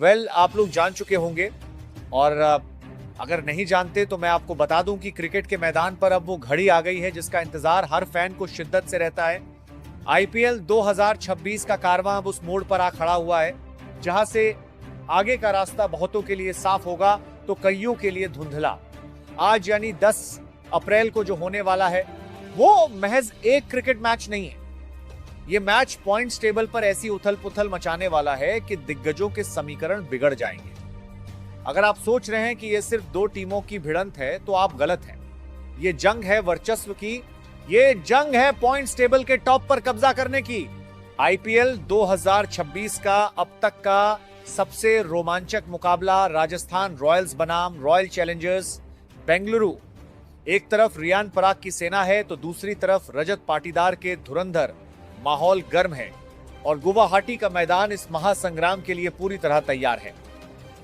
आप लोग जान चुके होंगे और अगर नहीं जानते तो मैं आपको बता दूं कि क्रिकेट के मैदान पर अब वो घड़ी आ गई है जिसका इंतजार हर फैन को शिद्दत से रहता है। आईपीएल 2026 का कारवां अब उस मोड़ पर आ खड़ा हुआ है जहां से आगे का रास्ता बहुतों के लिए साफ होगा तो कईयों के लिए धुंधला। आज यानी 10 अप्रैल को जो होने वाला है वो महज एक क्रिकेट मैच नहीं है। ये मैच पॉइंट्स टेबल पर ऐसी उथल पुथल मचाने वाला है कि दिग्गजों के समीकरण बिगड़ जाएंगे। अगर आप सोच रहे हैं कि ये सिर्फ दो टीमों की भिड़ंत है तो आप गलत हैं। ये जंग है वर्चस्व की, ये जंग है पॉइंट्स टेबल के टॉप पर कब्जा करने की। आईपीएल 2026 का अब तक का सबसे रोमांचक मुकाबला राजस्थान रॉयल्स बनाम रॉयल चैलेंजर्स बेंगलुरु। एक तरफ रियान पराग की सेना है तो दूसरी तरफ रजत पाटीदार के धुरंधर। माहौल गर्म है और गुवाहाटी का मैदान इस महासंग्राम के लिए पूरी तरह तैयार है।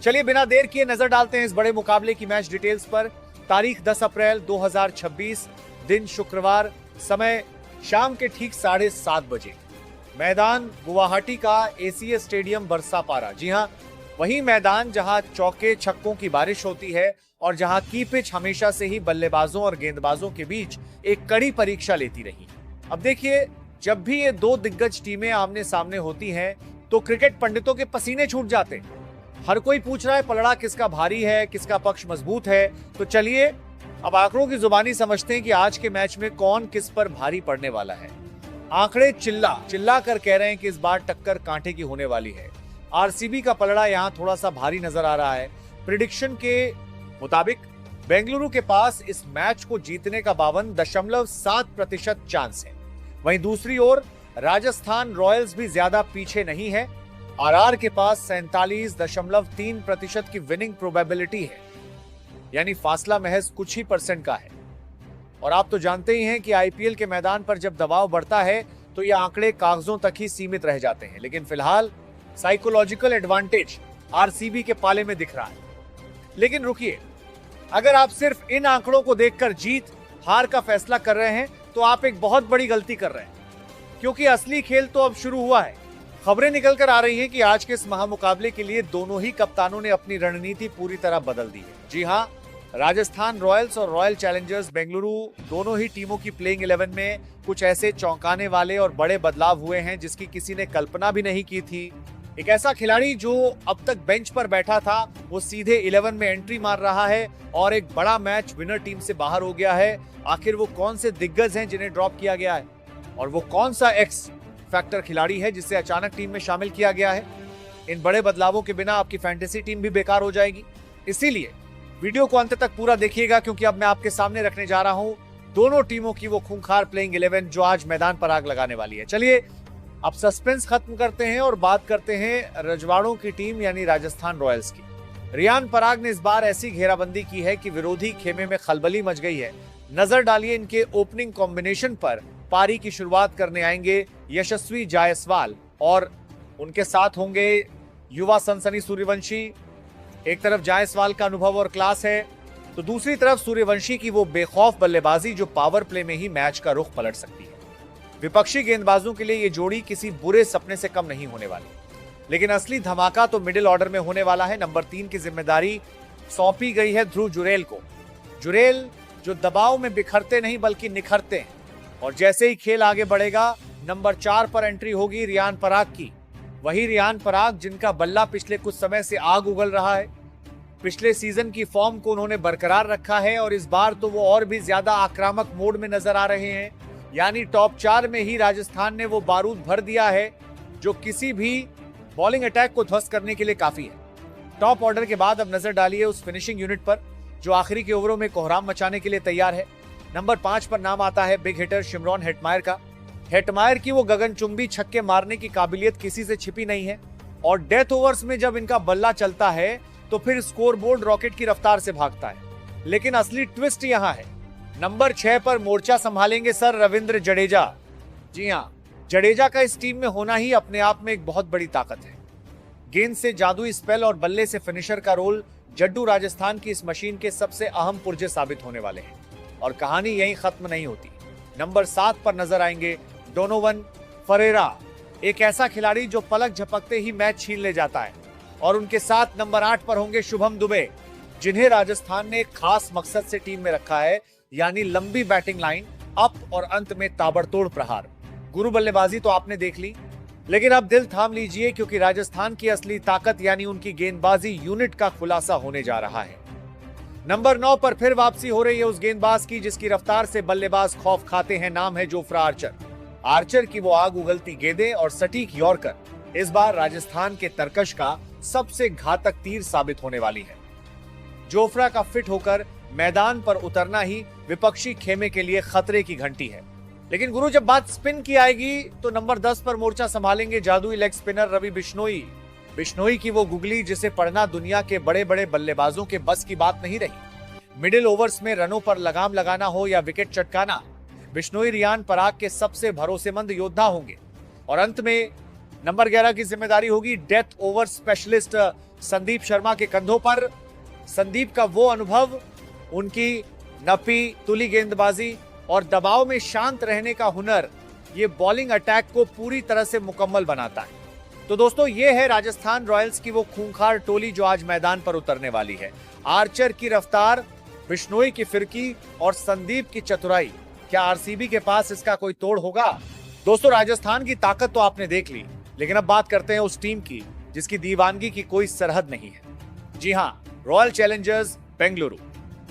चलिए बिना देर किए नजर डालते हैं इस बड़े मुकाबले की मैच डिटेल्स पर। तारीख 10 अप्रैल 2026, दिन शुक्रवार, समय शाम के ठीक 7:30 बजे। मैदान गुवाहाटी का एसीए स्टेडियम बरसापारा। जी हां, वही मैदान जहां चौके छक्कों की बारिश होती है और जहां की पिच हमेशा से ही बल्लेबाजों और गेंदबाजों के बीच एक कड़ी परीक्षा लेती रही। अब देखिए, जब भी ये दो दिग्गज टीमें आमने सामने होती हैं तो क्रिकेट पंडितों के पसीने छूट जाते। हर कोई पूछ रहा है पलड़ा किसका भारी है, किसका पक्ष मजबूत है। तो चलिए अब आंकड़ों की जुबानी समझते हैं कि आज के मैच में कौन किस पर भारी पड़ने वाला है। आंकड़े चिल्ला कर कह रहे हैं कि इस बार टक्कर कांटे की होने वाली है। आरसीबी का पलड़ा यहाँ थोड़ा सा भारी नजर आ रहा है। प्रिडिक्शन के मुताबिक बेंगलुरु के पास इस मैच को जीतने का 52.7% चांस है। वहीं दूसरी ओर राजस्थान रॉयल्स भी ज्यादा पीछे नहीं है। आरआर के पास 47.3% की विनिंग प्रोबेबिलिटी है, यानी फासला महज कुछ ही परसेंट का है। और आप तो जानते ही हैं कि आईपीएल के मैदान पर जब दबाव बढ़ता है तो ये आंकड़े कागजों तक ही सीमित रह जाते हैं। लेकिन फिलहाल साइकोलॉजिकल एडवांटेज आरसीबी के पाले में दिख रहा है। लेकिन रुकिए, अगर आप सिर्फ इन आंकड़ों को देखकर जीत हार का फैसला कर रहे हैं तो आप एक बहुत बड़ी गलती कर रहे हैं, क्योंकि असली खेल तो अब शुरू हुआ है। खबरें निकल कर आ रही हैं कि आज के इस महामुकाबले के लिए दोनों ही कप्तानों ने अपनी रणनीति पूरी तरह बदल दी है। जी हां, राजस्थान रॉयल्स और रॉयल चैलेंजर्स बेंगलुरु दोनों ही टीमों की प्लेइंग 11 में कुछ ऐसे चौंकाने वाले और बड़े बदलाव हुए हैं जिसकी किसी ने कल्पना भी नहीं की थी। एक ऐसा खिलाड़ी जो अब तक बेंच पर बैठा था वो सीधे 11 में एंट्री मार रहा है और एक बड़ा मैच विनर टीम से बाहर हो गया है। आखिर वो कौन से दिग्गज हैं जिन्हें ड्रॉप किया गया है और वो कौन सा एक्स फैक्टर खिलाड़ी है जिसे अचानक टीम में शामिल किया गया है। इन बड़े बदलावों के बिना आपकी फैंटेसी टीम भी बेकार हो जाएगी। इसीलिए वीडियो को अंत तक पूरा देखिएगा, क्योंकि अब मैं आपके सामने रखने जा रहा हूं दोनों टीमों की वो खूंखार प्लेइंग 11 जो आज मैदान पर आग लगाने वाली है। चलिए अब सस्पेंस खत्म करते हैं और बात करते हैं रजवाड़ों की टीम यानी राजस्थान रॉयल्स की। रियान पराग ने इस बार ऐसी घेराबंदी की है कि विरोधी खेमे में खलबली मच गई है। नजर डालिए इनके ओपनिंग कॉम्बिनेशन पर। पारी की शुरुआत करने आएंगे यशस्वी जायसवाल और उनके साथ होंगे युवा सनसनी सूर्यवंशी। एक तरफ जायसवाल का अनुभव और क्लास है तो दूसरी तरफ सूर्यवंशी की वो बेखौफ बल्लेबाजी जो पावर प्ले में ही मैच का रुख पलट सकती है। विपक्षी गेंदबाजों के लिए ये जोड़ी किसी बुरे सपने से कम नहीं होने वाली। लेकिन असली धमाका तो मिडिल ऑर्डर में होने वाला है। नंबर 3 की जिम्मेदारी सौंपी गई है ध्रुव जुरेल को। जुरेल जो दबाव में बिखरते नहीं बल्कि निखरते हैं। और जैसे ही खेल आगे बढ़ेगा नंबर 4 पर एंट्री होगी रियान पराग की। वही रियान पराग जिनका बल्ला पिछले कुछ समय से आग उगल रहा है। पिछले सीजन की फॉर्म को उन्होंने बरकरार रखा है और इस बार तो वो और भी ज्यादा आक्रामक मोड में नजर आ रहे हैं। यानी टॉप 4 में ही राजस्थान ने वो बारूद भर दिया है जो किसी भी बॉलिंग अटैक को ध्वस्त करने के लिए काफी है। टॉप ऑर्डर के बाद अब नजर डालिए उस फिनिशिंग यूनिट पर जो आखिरी के ओवरों में कोहराम मचाने के लिए तैयार है। नंबर 5 पर नाम आता है बिग हिटर शिमरॉन हेटमायर का। हेटमायर की वो गगनचुंबी छक्के मारने की काबिलियत किसी से छिपी नहीं है और डेथ ओवर्स में जब इनका बल्ला चलता है तो फिर स्कोरबोर्ड रॉकेट की रफ्तार से भागता है। लेकिन असली ट्विस्ट यहाँ है, नंबर 6 पर मोर्चा संभालेंगे सर रविंद्र जडेजा। जी हाँ, जडेजा का इस टीम में होना ही अपने आप में एक बहुत बड़ी ताकत है। गेंद से जादुई स्पेल और बल्ले से फिनिशर का रोल जड्डू राजस्थान की इस मशीन के सबसे अहम पुर्जे साबित होने वाले हैं और कहानी यहीं खत्म नहीं होती। नंबर 7 पर नजर आएंगे डोनोवन फरेरा, एक ऐसा खिलाड़ी जो पलक झपकते ही मैच छीन ले जाता है। और उनके साथ नंबर 8 पर होंगे शुभम दुबे, जिन्हें राजस्थान ने एक खास मकसद से टीम में रखा है, यानी लंबी बैटिंग लाइन, अप और अंत में ताबड़तोड़ प्रहार। गुरु बल्लेबाजी तो आपने देख ली, लेकिन अब दिल थाम लीजिए, क्योंकि राजस्थान की असली ताकत यानी उनकी गेंदबाजी यूनिट का खुलासा होने जा रहा है। नंबर 9 पर फिर वापसी हो रही है उस गेंदबाज की जिसकी रफ्तार से बल्लेबाज खौफ खाते हैं। नाम है जोफ्रा आर्चर। आर्चर की वो आग उगलती गेंदें और सटीक यॉर्कर इस बार राजस्थान के तरकश का सबसे घातक तीर साबित होने वाली है। जोफ्रा का फिट होकर मैदान पर उतरना ही विपक्षी खेमे के लिए खतरे की घंटी है। लेकिन गुरु, जब बात स्पिन की आएगी तो नंबर 10 पर मोर्चा संभालेंगे जादुई लेग स्पिनर रवि बिश्नोई। बिश्नोई की वो गुगली जिसे पढ़ना दुनिया के बड़े बड़े बल्लेबाजों के बस की बात नहीं रही। मिडिल ओवर्स में रनों पर लगाम लगाना हो या विकेट चटकाना, बिश्नोई रियान पराग के सबसे भरोसेमंद योद्धा होंगे। और अंत में नंबर 11 की जिम्मेदारी होगी death over specialist Sandeep Sharma के कंधों पर। संदीप का वो अनुभव, उनकी नपी तुली गेंदबाजी और दबाव में शांत रहने का हुनर, ये बॉलिंग अटैक को पूरी तरह से मुकम्मल बनाता है। तो दोस्तों, ये है राजस्थान रॉयल्स की वो खूंखार टोली जो आज मैदान पर उतरने वाली है। आर्चर की रफ्तार, बिश्नोई की फिरकी और संदीप की चतुराई, क्या आरसीबी के पास इसका कोई तोड़ होगा? दोस्तों, राजस्थान की ताकत तो आपने देख ली, लेकिन अब बात करते हैं उस टीम की जिसकी दीवानगी की कोई सरहद नहीं है। जी हाँ, रॉयल चैलेंजर्स बेंगलुरु।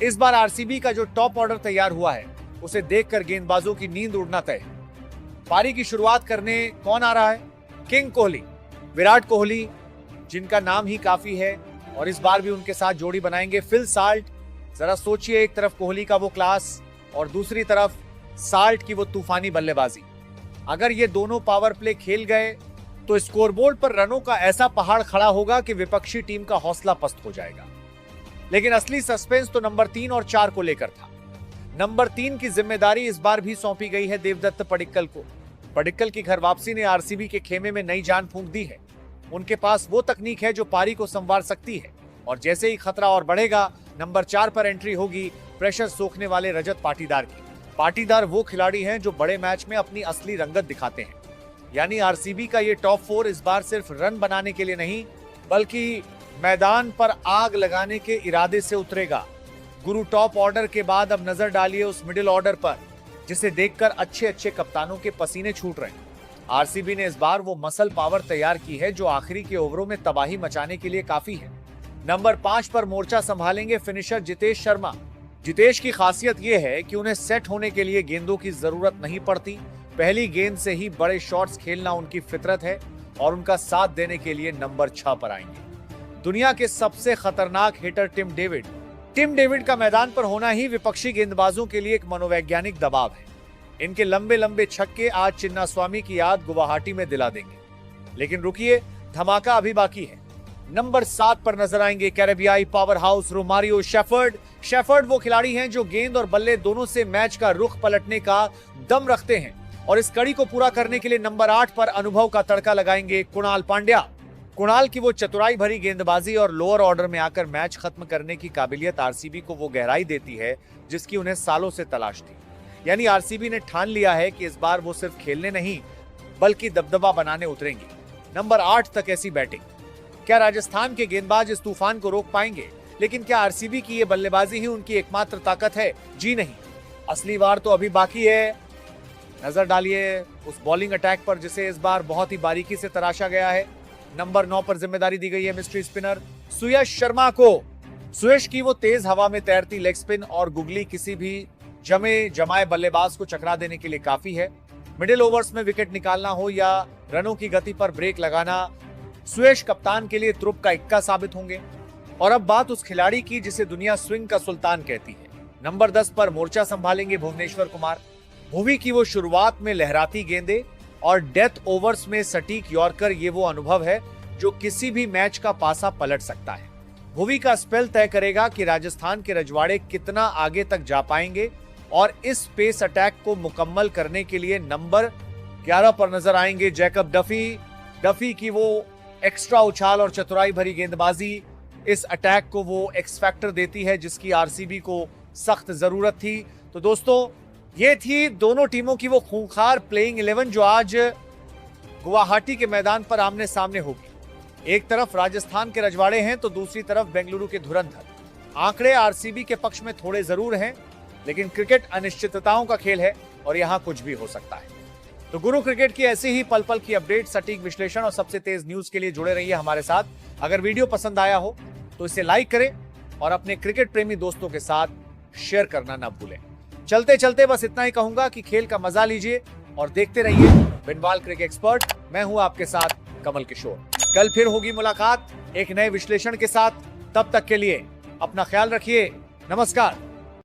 इस बार आरसीबी का जो टॉप ऑर्डर तैयार हुआ है उसे देखकर गेंदबाजों की नींद उड़ना तय है। पारी की शुरुआत करने कौन आ रहा है? किंग कोहली, विराट कोहली, जिनका नाम ही काफी है, और इस बार भी उनके साथ जोड़ी बनाएंगे फिल साल्ट। जरा सोचिए, एक तरफ कोहली का वो क्लास और दूसरी तरफ साल्ट की वो तूफानी बल्लेबाजी। अगर ये दोनों पावर प्ले खेल गए तो स्कोरबोर्ड पर रनों का ऐसा पहाड़ खड़ा होगा कि विपक्षी टीम का हौसला पस्त हो जाएगा। लेकिन असली सस्पेंस तो नंबर 3 और 4 को लेकर था। नंबर 3 की जिम्मेदारी इस बार भी सौंपी गई है देवदत्त पडिक्कल को। पडिक्कल की घर वापसी ने आरसीबी के खेमे में नई जान फूंक दी है। उनके पास वो तकनीक है जो पारी को संवार सकती है, और जैसे ही खतरा और बढ़ेगा, नंबर 4 पर एंट्री होगी प्रेशर सोखने वाले रजत पाटीदार की। पाटीदार वो खिलाड़ी हैं जो बड़े मैच में अपनी असली रंगत दिखाते हैं। यानी आरसीबी का ये टॉप 4 इस बार सिर्फ रन बनाने के लिए नहीं, बल्कि मैदान पर आग लगाने के इरादे से उतरेगा। गुरु, टॉप ऑर्डर के बाद अब नजर डालिए उस मिडिल ऑर्डर पर, जिसे देखकर अच्छे अच्छे कप्तानों के पसीने छूट रहे हैं। आरसीबी ने इस बार वो मसल पावर तैयार की है जो आखिरी के ओवरों में तबाही मचाने के लिए काफी है। नंबर 5 पर मोर्चा संभालेंगे फिनिशर जितेश शर्मा। जितेश की खासियत ये है कि उन्हें सेट होने के लिए गेंदों की जरूरत नहीं पड़ती। पहली गेंद से ही बड़े शॉट्स खेलना उनकी फितरत है, और उनका साथ देने के लिए नंबर 6 पर आएंगे दुनिया के सबसे खतरनाक hitter Tim David. Tim David का मैदान पर होना ही विपक्षी गेंदबाजों के लिए एक मनोवैज्ञानिक दबाव है। इनके लंबे लंबे छक्के आज चिन्नास्वामी की याद गुवाहाटी में दिला देंगे। लेकिन रुकिए, धमाका अभी बाकी है। नंबर 7 पर नजर आएंगे कैरेबियाई powerhouse Romario Shepherd. Shepherd वो खिलाड़ी हैं जो गेंद और बल्ले दोनों से मैच का रुख पलटने का दम रखते हैं, और इस कड़ी को पूरा करने के लिए नंबर 8 पर अनुभव का तड़का लगाएंगे कुणाल पांड्या। कुणाल की वो चतुराई भरी गेंदबाजी और लोअर ऑर्डर में आकर मैच खत्म करने की काबिलियत आरसीबी को वो गहराई देती है जिसकी उन्हें सालों से तलाश थी। यानी आरसीबी ने ठान लिया है कि इस बार वो सिर्फ खेलने नहीं, बल्कि दबदबा बनाने उतरेंगे। नंबर 8 तक ऐसी बैटिंग। क्या राजस्थान के गेंदबाज इस तूफान को रोक पाएंगे? लेकिन क्या आरसीबी की ये बल्लेबाजी ही उनकी एकमात्र ताकत है? जी नहीं, असली वार तो अभी बाकी है। नजर डालिए उस बॉलिंग अटैक पर जिसे इस बार बहुत ही बारीकी से तराशा गया है। नंबर 9 पर जिम्मेदारी दी गई है मिस्ट्री स्पिनर सुयश शर्मा को। सुयश की वो तेज हवा में तैरती लेग स्पिन और गुगली किसी भी जमे जमाए बल्लेबाज को चकरा देने के लिए काफी है। मिडिल ओवर्स में विकेट निकालना हो या रनों की गति पर ब्रेक लगाना, सुयश कप्तान के लिए तुरुप का इक्का साबित होंगे। और अब बात उस खिलाड़ी की जिसे दुनिया स्विंग का सुल्तान कहती है। नंबर 10 पर मोर्चा संभालेंगे भुवनेश्वर कुमार। भुवी की वो शुरुआत में लहराती गेंदें और डेथ ओवर्स में सटीक यॉर्कर, ये वो अनुभव है जो किसी भी मैच का पासा पलट सकता है। भुवी का स्पेल तय करेगा कि राजस्थान के रजवाड़े कितना आगे तक जा पाएंगे, और इस पेस अटैक को मुकम्मल करने के लिए नंबर 11 पर नजर आएंगे जैकब डफी। डफी की वो एक्स्ट्रा उछाल और चतुराई भरी गेंदबाजी इस अटैक को वो एक्स फैक्टर देती है जिसकी आरसीबी को सख्त जरूरत थी। तो दोस्तों, ये थी दोनों टीमों की वो खूंखार प्लेइंग 11 जो आज गुवाहाटी के मैदान पर आमने सामने होगी। एक तरफ राजस्थान के रजवाड़े हैं तो दूसरी तरफ बेंगलुरु के धुरंधर। आंकड़े आरसीबी के पक्ष में थोड़े जरूर हैं, लेकिन क्रिकेट अनिश्चितताओं का खेल है और यहां कुछ भी हो सकता है। तो गुरु क्रिकेट की ऐसी ही पल पल की अपडेट, सटीक विश्लेषण और सबसे तेज न्यूज के लिए जुड़े रहिए हमारे साथ। अगर वीडियो पसंद आया हो तो इसे लाइक करें और अपने क्रिकेट प्रेमी दोस्तों के साथ शेयर करना ना भूलें। चलते चलते बस इतना ही कहूंगा कि खेल का मजा लीजिए और देखते रहिए बिनवाल क्रिकेट एक्सपर्ट। मैं हूं आपके साथ कमल किशोर। कल फिर होगी मुलाकात एक नए विश्लेषण के साथ। तब तक के लिए अपना ख्याल रखिए। नमस्कार।